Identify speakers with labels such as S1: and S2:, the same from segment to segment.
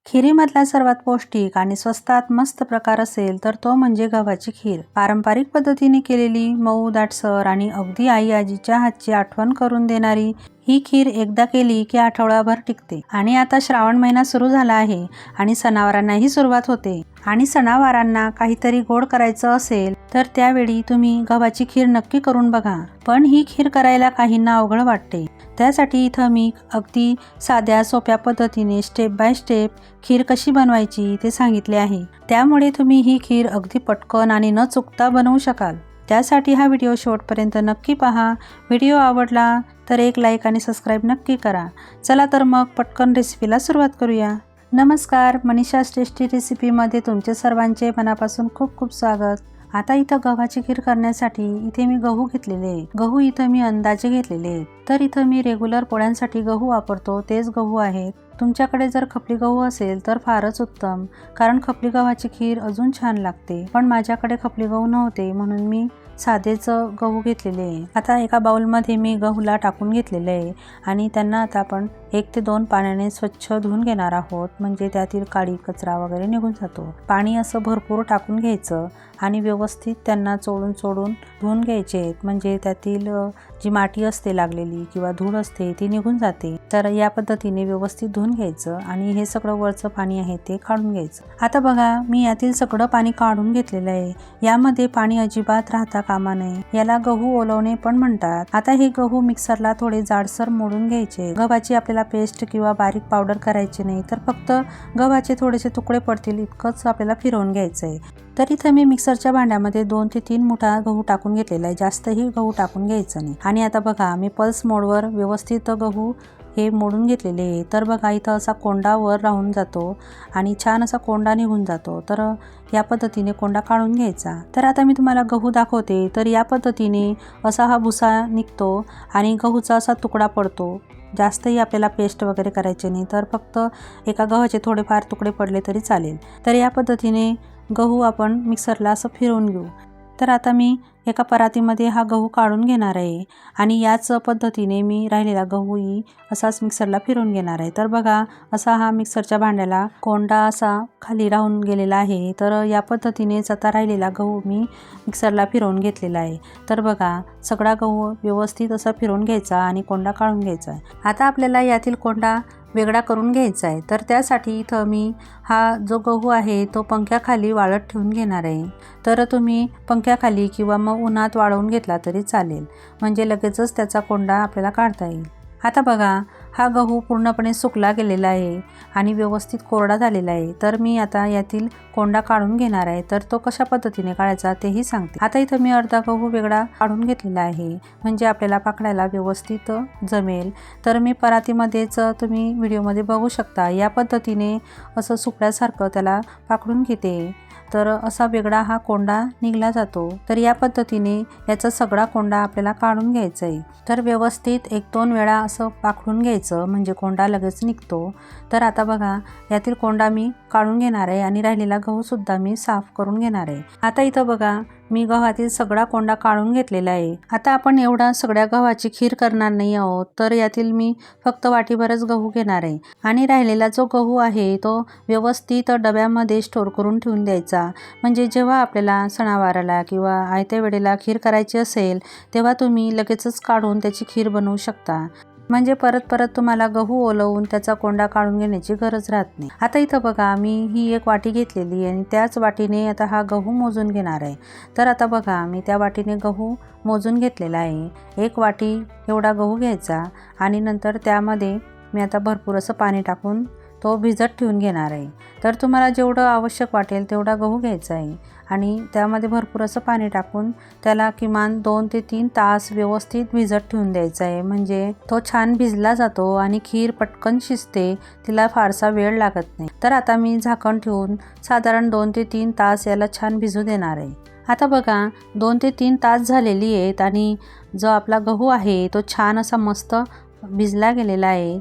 S1: खिरीमधला सर्वात पौष्टिक आणि स्वस्तात मस्त प्रकार असेल तर तो म्हणजे गव्हाची खीर। पारंपरिक पद्धतीने केलेली मऊ दाटसर आणि अगदी आई आजीच्या हातची आठवण करून देणारी ही खीर एकदा केली की आठवडाभर टिकते। आणि आता श्रावण महिना सुरू झाला आहे आणि सणावारांनाही सुरुवात होते आणि सणावारांना काहीतरी गोड करायचं असेल तर त्यावेळी तुम्ही गव्हाची खीर नक्की करून बघा। पण ही खीर करायला काहींना अवघड वाटते, त्यासाठी इथं मी अगदी साध्या सोप्या पद्धतीने स्टेप बाय स्टेप खीर कशी बनवायची ते सांगितले आहे। त्यामुळे तुम्ही ही खीर अगदी पटकन आणि न चुकता बनवू शकाल। त्यासाठी हा व्हिडिओ शेवटपर्यंत नक्की पहा। व्हिडिओ आवडला तर एक लाईक आणि सबस्क्राईब नक्की करा। चला तर मग पटकन रेसिपीला सुरुवात करूया। नमस्कार, मनीषा's टेस्टी रेसिपीमध्ये तुमचे सर्वांचे मनापासून खूप खूप स्वागत। आता इथं गव्हाची खीर करण्यासाठी इथे मी गहू घेतलेले आहे। गहू इथं मी अंदाजे घेतलेले आहेत। तर इथं मी रेग्युलर पोळ्यांसाठी गहू वापरतो तेच गहू आहेत। तुमच्याकडे जर खपली गहू असेल तर फारच उत्तम, कारण खपली गव्हाची खीर अजून छान लागते। पण माझ्याकडे खपली गहू नव्हते म्हणून मी साधेच गहू घेतलेले आहे। आता एका बाउलमध्ये मी गहूला टाकून घेतलेले आहे आणि त्यांना आता आपण 1 ते 2 पाण्याने स्वच्छ धुवून घेणार आहोत, म्हणजे त्यातील काळी कचरा वगैरे निघून जातो। पाणी असं भरपूर टाकून घ्यायचं आणि व्यवस्थित त्यांना चोळून धुवून घ्यायचे आहेत, म्हणजे त्यातील जी माती असते लागलेली किंवा धूळ असते ती निघून जाते। तर या पद्धतीने व्यवस्थित धुवून घ्यायचं आणि हे सगळं वरचं पाणी आहे ते काढून घ्यायचं। आता बघा, मी यातील सगळं पाणी काढून घेतलेलं आहे। यामध्ये पाणी अजिबात राहता कामा नये, याला गहू ओलवणे पण म्हणतात। आता हे गहू मिक्सरला थोडे जाडसर मोडून घ्यायचे। गव्हाची आपल्याला पेस्ट किंवा बारीक पावडर करायची नाही, तर फक्त गव्हाचे थोडेसे तुकडे पडतील इतकंच आपल्याला फिरवून घ्यायचं आहे। तर इथं मी मिक्सरच्या भांड्यामध्ये 2 ते 3 मुठा गहू टाकून घेतलेला आहे, जास्तही गहू टाकून घ्यायचं नाही। आणि आता बघा, मी पल्स मोडवर व्यवस्थित गहू हे मोडून घेतलेले आहे। तर बघा, इथं असा कोंडा वर राहून जातो आणि छान असा कोंडा निघून जातो। तर या पद्धतीने कोंडा काढून घ्यायचा। तर आता मी तुम्हाला गहू दाखवते। तर या पद्धतीने असा हा भुसा निघतो आणि गहूचा असा तुकडा पडतो। जास्तही आपल्याला पेस्ट वगैरे करायचे नाही, तर फक्त एका गव्हाचे थोडेफार तुकडे पडले तरी चालेल। तर या पद्धतीने गहू आपण मिक्सरला असं फिरवून घेऊ। तर आता मी एका परातीमध्ये हा गहू काढून घेणार आहे आणि याच पद्धतीने मी राहिलेला गहूही असाच मिक्सरला फिरवून घेणार आहे। तर बघा, असा हा मिक्सरच्या भांड्याला कोंडा असा खाली राहून गेलेला आहे। तर या पद्धतीनेच आता राहिलेला गहू मी मिक्सरला फिरवून घेतलेला आहे। तर बघा, सगळा गहू व्यवस्थित असा फिरवून घ्यायचा आणि कोंडा काढून घ्यायचा आहे। आता आपल्याला यातील कोंडा वेगळा करून घ्यायचा आहे। तर त्यासाठी इथं मी हा जो गहू आहे तो पंख्याखाली वाळत ठेवून घेणार आहे। तर तुम्ही पंख्याखाली किंवा मग उन्हात वाळवून घेतला तरी चालेल, म्हणजे लगेचच त्याचा कोंडा आपल्याला काढता येईल। आता बघा, हा गहू पूर्णपणे सुकला गेलेला आहे आणि व्यवस्थित कोरडा झालेला आहे। तर मी आता यातील कोंडा काढून घेणार आहे। तर तो कशा पद्धतीने काढायचा तेही सांगते। आता इथं मी अर्धा गहू वेगळा काढून घेतलेला आहे, म्हणजे आपल्याला पाकळायला व्यवस्थित जमेल। तर मी परातीमध्येच तुम्ही व्हिडिओमध्ये बघू शकता, या पद्धतीने असं सुकल्यासारखं त्याला पाकडून घेते। तर असा वेगळा हा कोंडा निघला जातो। तर या पद्धतीने याचा सगळा कोंडा आपल्याला काढून घ्यायचा आहे। तर व्यवस्थित 1-2 वेळा असं पाकडून घ्यायचं, म्हणजे कोंडा लगेच निघतो। तर आता बघा, यातील कोंडा मी काढून घेणार आहे आणि राहिलेला गहू सुद्धा मी साफ करून घेणार आहे। आता इथं बघा, मी गव्हातील सगळा कोंडा काढून घेतलेला आहे। आता आपण एवढा सगळ्या गव्हाची खीर करणार नाही आहोत, तर यातील मी फक्त वाटीभरच गहू घेणार आहे आणि राहिलेला जो गहू आहे तो व्यवस्थित डब्यामध्ये स्टोर करून ठेवून द्यायचा, म्हणजे जेव्हा आपल्याला सणावाराला किंवा आयत्या वेळेला खीर करायची असेल तेव्हा तुम्ही लगेचच काढून त्याची खीर बनवू शकता, म्हणजे परत तुम्हाला गहू ओलवून त्याचा कोंडा काढून घेण्याची गरज राहत नाही। आता इथं बघा, मी ही एक वाटी घेतलेली आणि त्याच वाटीने आता हा गहू मोजून घेणार आहे। तर आता बघा, मी त्या वाटीने गहू मोजून घेतलेला आहे। 1 वाटी एवढा गहू घ्यायचा आणि नंतर त्यामध्ये मी आता भरपूर असं पाणी टाकून तो भिजत ठेवून घेणार आहे। तर तुम्हाला जेवढं आवश्यक वाटेल तेवढा गहू घ्यायचा आहे आणि त्यामध्ये भरपूर असं पाणी टाकून त्याला किमान 2 ते 3 तास व्यवस्थित भिजत ठेवून द्यायचा आहे, म्हणजे तो छान भिजला जातो आणि खीर पटकन शिजते, तिला फारसा वेळ लागत नाही। तर आता मी झाकण ठेवून साधारण 2 ते 3 तास याला छान भिजू देणार आहे। आता बघा, 2 ते 3 तास झालेली आहेत आणि जो आपला गहू आहे तो छान असा मस्त भिजला गेलेला आहे।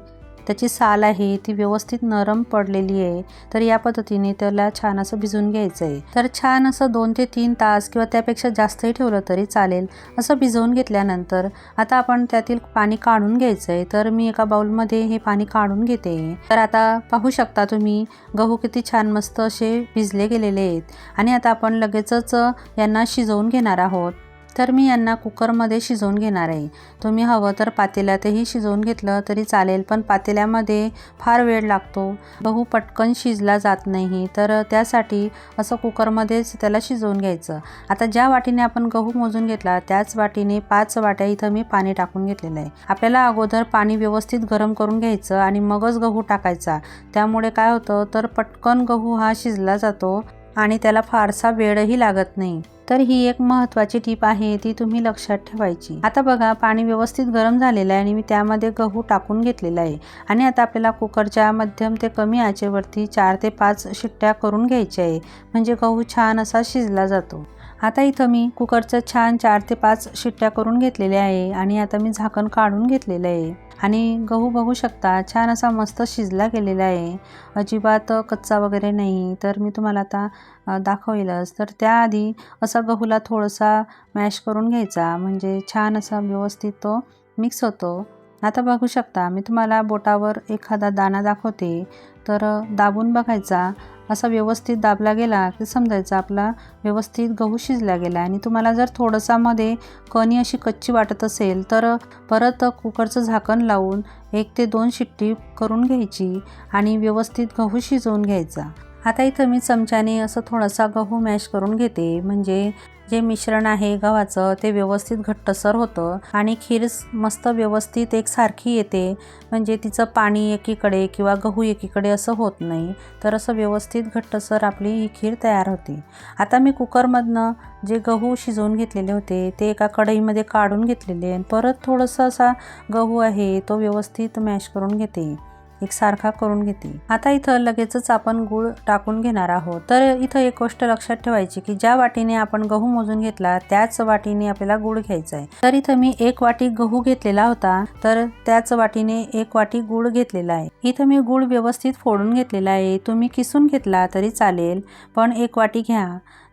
S1: त्याची साल आहे ती व्यवस्थित नरम पडलेली आहे. तर या पद्धतीने त्याला छान असं भिजवून घ्यायचं आहे. तर छान असं 2 ते 3 तास किंवा त्यापेक्षा जास्तही ठेवलं तरी चालेल. असं भिजवून घेतल्यानंतर आता आपण त्यातील पाणी काढून घ्यायचं आहे. तर मी एका बाउलमध्ये हे पाणी काढून घेते. तर आता पाहू शकता तुम्ही गहू किती छान मस्त असे भिजले गेलेले आहेत आणि आता आपण लगेचच यांना शिजवून घेणार आहोत. तर मी यांना कुकरमध्ये शिजवून घेणार आहे. तुम्ही हवं तर पातेल्यातही शिजवून घेतलं तरी चालेल, पण पातेल्यामध्ये फार वेळ लागतो, गहू पटकन शिजला जात नाही. तर त्यासाठी असं कुकरमध्येच त्याला शिजवून घ्यायचं. आता ज्या वाटीने आपण गहू मोजून घेतला त्याच वाटीने 5 वाट्या इथं मी पाणी टाकून घेतलेलं आहे. आपल्याला अगोदर पाणी व्यवस्थित गरम करून घ्यायचं आणि मगच गहू टाकायचा. त्यामुळे काय होतं तर पटकन गहू हा शिजला जातो आणि त्याला फारसा वेळही लागत नाही. तर ही एक महत्त्वाची टीप आहे, ती तुम्ही लक्षात ठेवायची. आता बघा पाणी व्यवस्थित गरम झालेलं आहे आणि मी त्यामध्ये गहू टाकून घेतलेला आहे आणि आता आपल्याला कुकरच्या मध्यम ते कमी आचेवरती 4 ते 5 शिट्ट्या करून घ्यायच्या आहे, म्हणजे गहू छान असा शिजला जातो. आता इथं मी कुकरचं छान 4 ते 5 शिट्ट्या करून घेतलेल्या आहे आणि आता मी झाकण काढून घेतलेलं आहे आणि गहू बघू शकता छान असा मस्त शिजला गेलेला आहे, अजिबात कच्चा वगैरे नाही. तर मी तुम्हाला आता दाखवेलच. तर त्याआधी असा गहूला थोडासा मॅश करून घ्यायचा, म्हणजे छान असा व्यवस्थित तो मिक्स होतो. आता बघू शकता मी तुम्हाला बोटावर एखादा दाणा दाखवते, तर दाबून बघायचा. असा व्यवस्थित दाबला गेला की समजायचं आपला व्यवस्थित गहू शिजला गेला. आणि तुम्हाला जर थोडंसा मध्ये कणी अशी कच्ची वाटत असेल तर परत कुकरचं झाकण लावून 1 ते 2 शिट्टी करून घ्यायची आणि व्यवस्थित गहू शिजवून घ्यायचा. आता इथं मी चमच्याने असं थोडासा गहू मॅश करून घेते, म्हणजे जे मिश्रण आहे गव्हाचं ते व्यवस्थित घट्टसर होतं आणि खीर मस्त व्यवस्थित एकसारखी येते, म्हणजे तिचं पाणी एकीकडे किंवा गहू एकीकडे असं होत नाही. तर असं व्यवस्थित घट्टसर आपली ही खीर तयार होते. आता मी कुकरमधनं जे गहू शिजवून घेतलेले होते ते एका कढईमध्ये काढून घेतलेले आणि परत थोडंसं असा गहू आहे तो व्यवस्थित मॅश करून घेते, एकसारखा करून घेते. आता इथं लगेचच आपण गूळ टाकून घेणार आहोत. तर इथं एक गोष्ट लक्षात ठेवायची की ज्या वाटीने आपण गहू मोजून घेतला त्याच वाटीने आपल्याला गूळ घ्यायचा आहे. तर इथं मी 1 वाटी गहू घेतलेला होता, तर त्याच वाटीने 1 वाटी गूळ घेतलेला आहे. इथं मी गूळ व्यवस्थित फोडून घेतलेला आहे. तुम्ही किसून घेतला तरी चालेल, पण 1 वाटी घ्या.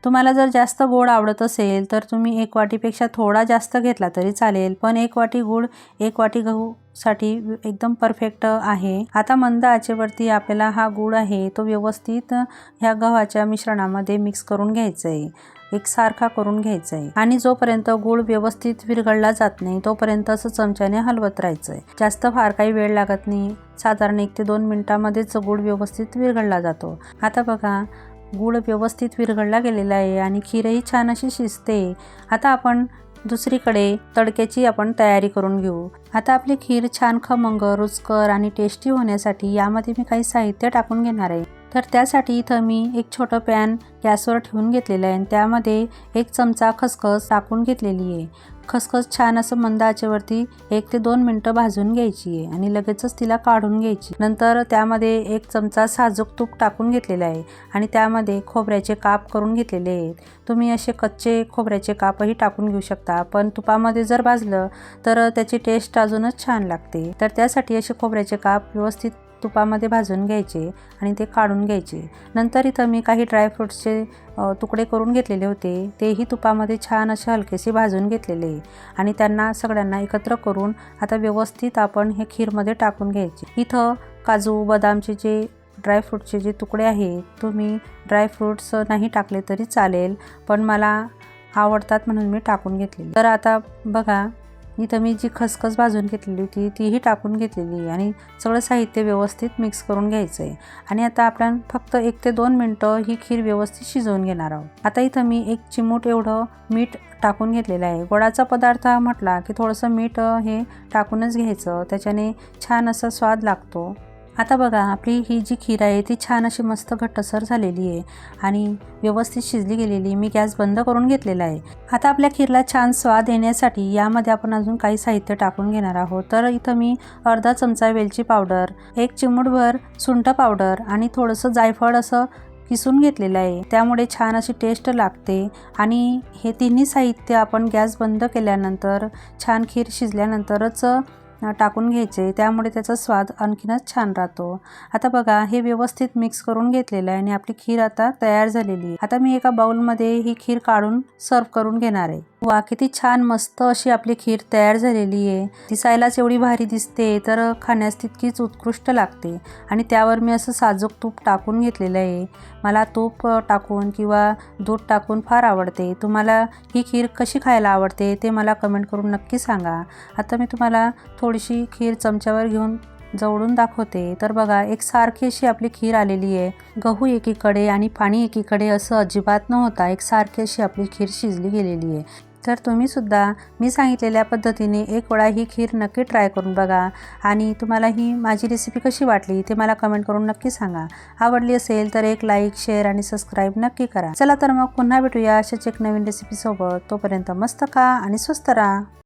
S1: तुम्हाला जर जास्त गोड आवडत असेल तर तुम्ही 1 वाटीपेक्षा थोडा जास्त घेतला तरी चालेल, पण 1 वाटी गूळ 1 वाटी गहूसाठी एकदम परफेक्ट आहे. आता मंद आचेवरती आपल्याला हा गूळ आहे तो व्यवस्थित ह्या गव्हाच्या मिश्रणामध्ये मिक्स करून घ्यायचं आहे, एकसारखा करून घ्यायचा आहे. आणि जोपर्यंत गूळ व्यवस्थित विरघळला जात नाही तोपर्यंत असं चमच्याने हलवत राहायचं आहे. जास्त फार काही वेळ लागत नाही, साधारण 1 ते 2 मिनिटांमध्येच गूळ व्यवस्थित विरघळला जातो. आता बघा गूळ व्यवस्थित विरघळला गेलेला आहे आणि खीरही छान अशी शिजते. आता आपण दुसरीकडे तडक्याची आपण तयारी करून घेऊ. आता आपली खीर छान खमंग, रुचकर आणि टेस्टी होण्यासाठी यामध्ये मी काही साहित्य टाकून घेणार आहे. तर त्यासाठी इथं मी एक छोटं पॅन गॅसवर ठेवून घेतलेलं आहे आणि त्यामध्ये 1 चमचा खसखस टाकून घेतलेली आहे. खसखस छान असं मंद आचेवरती 1 ते 2 मिनटं भाजून घ्यायची आहे आणि लगेचच तिला काढून घ्यायची. नंतर त्यामध्ये 1 चमचा साजूक तूप टाकून घेतलेलं आहे आणि त्यामध्ये खोबऱ्याचे काप करून घेतलेले आहेत. तुम्ही असे कच्चे खोबऱ्याचे कापही टाकून घेऊ शकता, पण तुपामध्ये जर भाजलं तर त्याची टेस्ट अजूनच छान लागते. तर त्यासाठी असे खोबऱ्याचे काप व्यवस्थित तुपामध्ये भाजून घ्यायचे आणि ते काढून घ्यायचे. नंतर इथं मी काही ड्रायफ्रूट्सचे तुकडे करून घेतलेले होते, तेही तुपामध्ये छान असे हलकेसे भाजून घेतलेले आणि त्यांना सगळ्यांना एकत्र करून आता व्यवस्थित आपण हे खीरमध्ये टाकून घ्यायचे. इथं काजू बदामचे जे ड्रायफ्रूटचे जे तुकडे आहेत, तुम्ही ड्रायफ्रूट्स नाही टाकले तरी चालेल, पण मला आवडतात म्हणून मी टाकून घेतले. तर आता बघा इथं मी जी खसखस भाजून घेतलेली होती तीही टाकून घेतलेली आणि सगळं साहित्य व्यवस्थित मिक्स करून घ्यायचं आहे. आणि आता आपण फक्त 1 ते 2 मिनटं ही खीर व्यवस्थित शिजवून घेणार आहोत. आता इथं मी 1 चिमूट एवढं मीठ टाकून घेतलेलं आहे. गोडाचा पदार्थ म्हटला की थोडंसं मीठ हे टाकूनच घ्यायचं, त्याच्याने छान असा स्वाद लागतो. आता बघा आपली ही जी खीर आहे ती छान अशी मस्त घट्टसर झालेली आहे आणि व्यवस्थित शिजली गेलेली. मी गॅस बंद करून घेतलेला आहे. आता आपल्या खीरला छान स्वाद येण्यासाठी यामध्ये आपण अजून काही साहित्य टाकून घेणार आहोत. तर इथं मी अर्धा चमचा वेलची पावडर, 1 चिमूटभर सुंठ पावडर आणि थोडंसं जायफळ असं किसून घेतलेलं आहे. त्यामुळे छान अशी टेस्ट लागते आणि हे तिन्ही साहित्य आपण गॅस बंद केल्यानंतर छान खीर शिजल्यानंतरच टाकून घ्यायचे, त्यामुळे त्याचा स्वाद आणखीनच छान राहतो. आता बघा, हे व्यवस्थित मिक्स करून घेतलेलं आहे आणि आपली खीर आता तयार झालेली आहे. आता मी एका बाउलमध्ये ही खीर काढून सर्व करून घेणार आहे. वा, किती छान मस्त अशी आपली खीर तयार झालेली आहे. दिसायलाच एवढी भारी दिसते, तर खाण्यास तितकीच उत्कृष्ट लागते. आणि त्यावर मी असं साजूक तूप टाकून घेतलेलं आहे. मला तूप टाकून किंवा दूध टाकून फार आवडते. तुम्हाला ही खीर कशी खायला आवडते ते मला कमेंट करून नक्की सांगा. आता मी तुम्हाला थोडीशी खीर चमच्यावर घेऊन जवळून दाखवते. तर बघा, एक सारखी अशी आपली खीर आलेली आहे. गहू एकीकडे आणि पाणी एकीकडे असं अजिबात न होता एक सारखी अशी आपली खीर शिजली गेलेली आहे. तर तुम्ही सुद्धा मी सांगितलेल्या पद्धतीने एक वेळा ही खीर नक्की ट्राय करून बघा. आणि तुम्हाला ही माझी रेसिपी कशी वाटली ते मला कमेंट करून नक्की सांगा. आवडली असेल तर एक लाईक, शेअर आणि सबस्क्राईब नक्की करा. चला तर मग पुन्हा भेटूया अशाच एक नवीन रेसिपीसोबत. तोपर्यंत मस्त खा आणि स्वस्त राहा.